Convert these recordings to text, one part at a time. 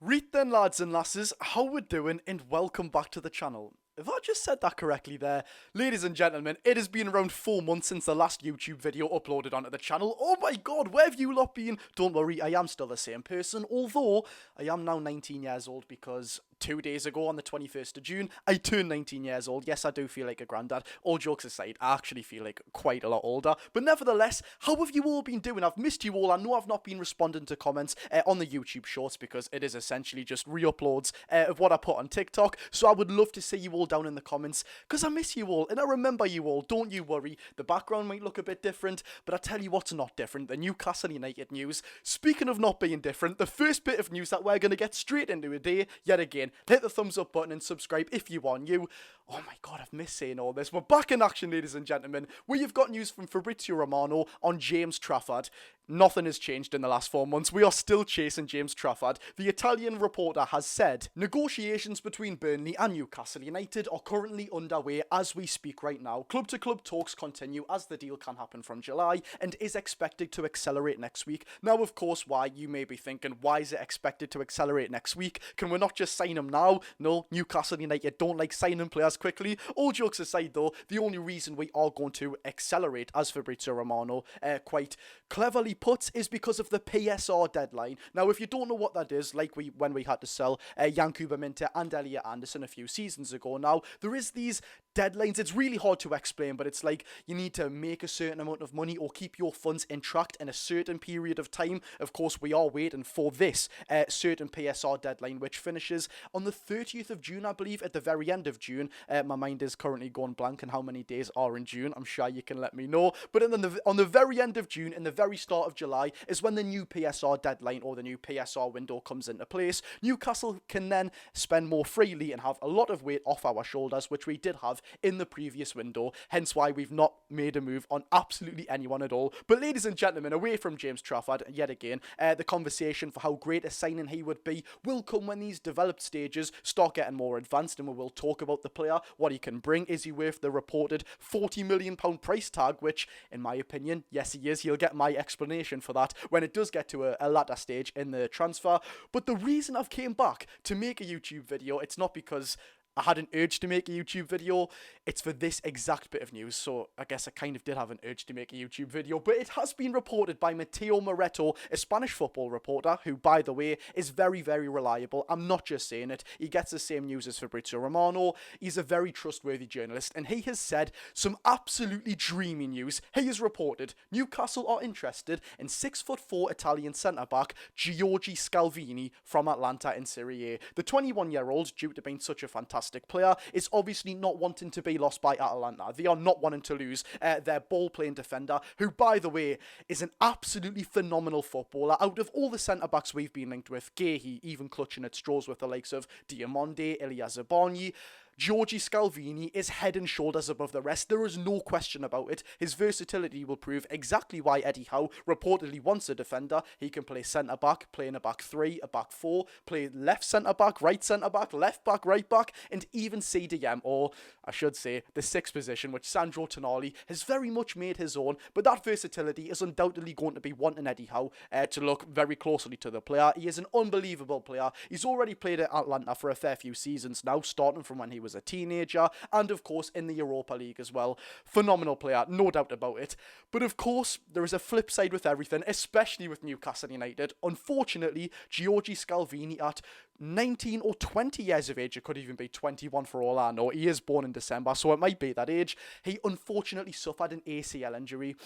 Read then, lads and lasses, how we're doing, and welcome back to the channel. If I just said that correctly there, ladies and gentlemen, it has been around 4 months since the last YouTube video uploaded onto the channel. Oh my god, where have you lot been? Don't worry, I am still the same person, although I am now 19 years old because 2 days ago on the 21st of June, I turned 19 years old. Yes, I do feel like a granddad. All jokes aside, I actually feel like quite a lot older. But nevertheless, how have you all been doing? I've missed you all. I know I've not been responding to comments on the YouTube shorts because it is essentially just re-uploads of what I put on TikTok. So I would love to see you all down in the comments because I miss you all and I remember you all. Don't you worry. The background might look a bit different, but I tell you what's not different. The Newcastle United news. Speaking of not being different, the first bit of news that we're going to get straight into today, yet again, hit the thumbs up button and subscribe if you are new. Oh my god, I've missed saying all this. We're back in action, ladies and gentlemen. We have got news from Fabrizio Romano on James Trafford. Nothing has changed in the last 4 months. We are still chasing James Trafford. The Italian reporter has said, negotiations between Burnley and Newcastle United are currently underway as we speak right now. Club-to-club talks continue as the deal can happen from July and is expected to accelerate next week. Now, of course, why you may be thinking, why is it expected to accelerate next week? Can we not just sign him now? No, Newcastle United don't like signing players quickly. All jokes aside though, the only reason we are going to accelerate, as Fabrizio Romano quite cleverly puts, is because of the PSR deadline. Now, if you don't know what that is, like when we had to sell Yankuba Minteh and Elliot Anderson a few seasons ago now, there is these deadlines. It's really hard to explain, but it's like you need to make a certain amount of money or keep your funds in tracked in a certain period of time. Of course, we are waiting for this certain PSR deadline, which finishes on the 30th of June, I believe, at the very end of June. My mind is currently going blank on how many days are in June. I'm sure you can let me know. But on the very end of June and the very start of July is when the new PSR deadline or the new PSR window comes into place. Newcastle can then spend more freely and have a lot of weight off our shoulders, which we did have in the previous window, hence why we've not made a move on absolutely anyone at all. But ladies and gentlemen, away from James Trafford, yet again, the conversation for how great a signing he would be will come when these developed stages start getting more advanced, and we will talk about the player, what he can bring. Is he worth the reported £40 million price tag, which, in my opinion, yes he is. You'll get my explanation for that when it does get to a latter stage in the transfer. But the reason I've came back to make a YouTube video, it's not because I had an urge to make a YouTube video. It's for this exact bit of news. So I guess I kind of did have an urge to make a YouTube video. But it has been reported by Mateo Moretto, a Spanish football reporter, who, by the way, is very, very reliable. I'm not just saying it. He gets the same news as Fabrizio Romano. He's a very trustworthy journalist. And he has said some absolutely dreamy news. He has reported Newcastle are interested in 6'4" Italian centre-back Giorgio Scalvini from Atlanta in Serie A. The 21-year-old, due to being such a fantastic player, is obviously not wanting to be lost by Atalanta. They are not wanting to lose their ball-playing defender, who, by the way, is an absolutely phenomenal footballer. Out of all the centre-backs we've been linked with, Gehi even clutching at straws with the likes of Diamonde, Ilya Zabani, Giorgio Scalvini is head and shoulders above the rest. There is no question about it. His versatility will prove exactly why Eddie Howe reportedly wants a defender. He can play centre-back, play in a back three, a back four, play left centre-back, right centre-back, left back, right back, and even CDM, or I should say the sixth position, which Sandro Tonali has very much made his own. But that versatility is undoubtedly going to be wanting Eddie Howe to look very closely to the player. He is an unbelievable player. He's already played at Atlanta for a fair few seasons now, starting from when he was a teenager, and of course in the Europa League as well. Phenomenal player, no doubt about it. But of course, there is a flip side with everything, especially with Newcastle United. Unfortunately, Giorgio Scalvini, at 19 or 20 years of age, it could even be 21 for all I know, he is born in December, so it might be that age, he unfortunately suffered an ACL injury.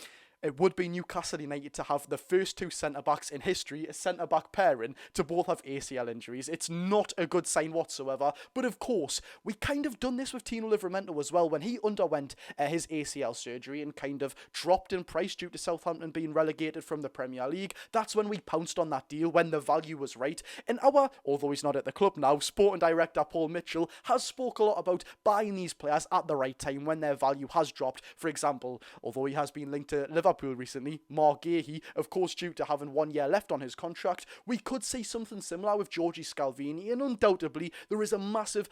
It would be Newcastle United to have the first two centre-backs in history, a centre-back pairing, to both have ACL injuries. It's not a good sign whatsoever. But of course, we kind of done this with Tino Livramento as well when he underwent his ACL surgery and kind of dropped in price due to Southampton being relegated from the Premier League. That's when we pounced on that deal, when the value was right. And although he's not at the club now, sporting director Paul Mitchell has spoke a lot about buying these players at the right time when their value has dropped. For example, although he has been linked to Liverpool Liverpool recently, Mark Gahey, of course due to having 1 year left on his contract. We could see something similar with Giorgio Scalvini, and undoubtedly there is a massive,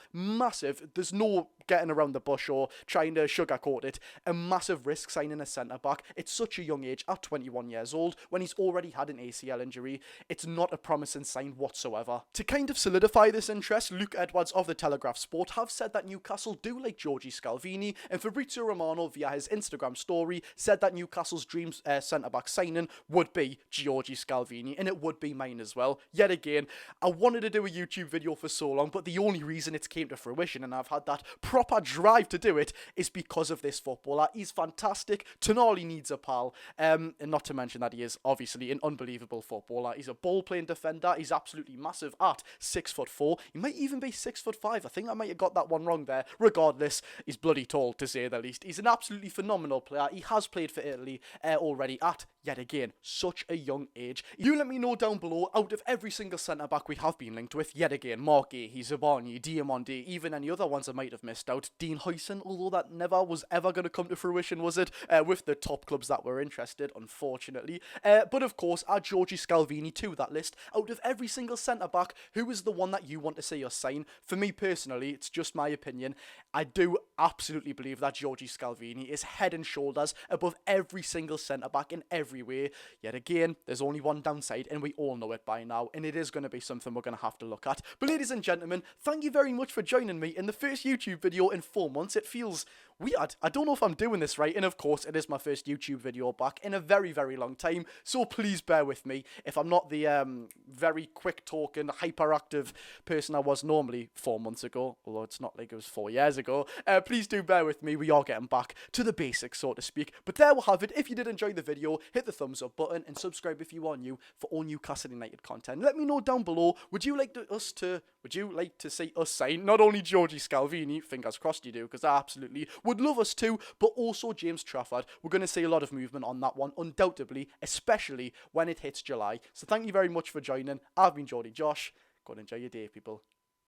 there's no getting around the bush or trying to sugarcoat it, a massive risk signing a centre-back. It's such a young age, at 21 years old, when he's already had an ACL injury. It's not a promising sign whatsoever. To kind of solidify this interest, Luke Edwards of the Telegraph Sport have said that Newcastle do like Giorgio Scalvini, and Fabrizio Romano via his Instagram story said that Newcastle's dream centre-back signing would be Giorgio Scalvini, and it would be mine as well. Yet again, I wanted to do a YouTube video for so long, but the only reason it's came to fruition and I've had that proper drive to do it is because of this footballer. He's fantastic. Tonali needs a pal. And not to mention that he is obviously an unbelievable footballer. He's a ball-playing defender. He's absolutely massive at 6'4". He might even be 6'5". I think I might have got that one wrong there. Regardless, he's bloody tall to say the least. He's an absolutely phenomenal player. He has played for Italy already at, yet again, such a young age. You let me know down below, out of every single centre-back we have been linked with, yet again, Mark Gahey, Zabani, Diamondi, even any other ones I might have missed out, Dean Huyson, although that never was ever going to come to fruition, was it? With the top clubs that were interested, unfortunately. But of course, add Giorgio Scalvini to that list. Out of every single centre-back, who is the one that you want to see us sign? For me personally, it's just my opinion, I do absolutely believe that Giorgio Scalvini is head and shoulders above every single centre-back in every way. Yet again, there's only one downside, and we all know it by now, and it is going to be something we're going to have to look at. But ladies and gentlemen, thank you very much for joining me in the first YouTube video in 4 months. It feels weird. I don't know if I'm doing this right, and of course, it is my first YouTube video back in a very, very long time, so please bear with me if I'm not the very quick-talking, hyperactive person I was normally 4 months ago, although it's not like it was 4 years ago. Please do bear with me. We are getting back to the basics, so to speak. But there we'll have it. If you did enjoy the video, hit the thumbs up button and subscribe if you are new for all Newcastle United content. Let me know down below, would you like to see us sign not only Giorgio Scalvini, fingers crossed you do, because I absolutely would love us to, but also James Trafford. We're going to see a lot of movement on that one, undoubtedly, especially when it hits July. So thank you very much for joining. I've been Josh. Go and enjoy your day, people.